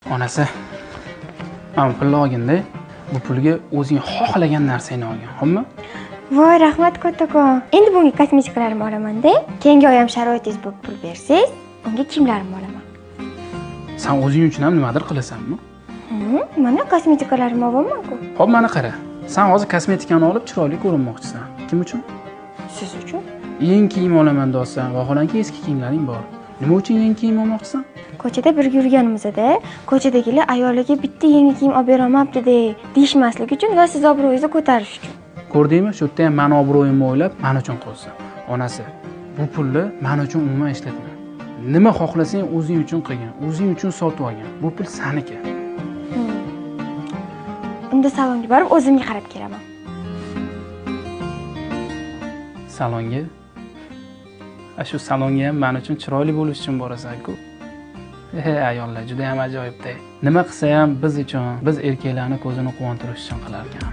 Onasi, mana pulni olgin-da. Bu pulga o'zing xohlagan narsangni olgin, xo'pmi? Voy, rahmat kattakon. Endi bunga kosmetikalarni olaman-da. Keyingi oy ham sharoitingiz bo'lib pul bersangiz, unga kiyimlarimni olaman. Sen o'zing uchun ham nimadir qilasanmi? Mana kosmetikalarni olaman-ku. Xo'p, mana qara. Sen hozir kosmetikani olib chiroyli ko'rinmoqchisan. Kim uchun? Siz uchun. Yangi kiyim olaman deysan, vaholanki eski kiyimlaring bor. Nima uchun yangi kiyim olmoqchisan? Ko'chada birga yurganimizda ko'chadagilar ayoliga bitta yangi kiyim olib beramabdi deyishmaslik uchun va siz obro'yingizni ko'tarish uchun. Ko'rdingmi? Shu yerda ham men obro'yimni o'ylab, men uchun qolsin. Onasi, bu pulni men uchun umuman ishlatma. Nima xohlasang o'zing uchun qilgin, o'zing uchun sotib olgin. Bu pul seniki. Unda salonga borib o'zimga qarab kelaman. Salonga? Shu salonga ham men uchun chiroyli bo'lish uchun borasan-ku. Ayollar juda ham ajoyibda. Nima qilsa ham biz uchun, biz erkaklarni ko'zini quvontirish uchun qilar ekan.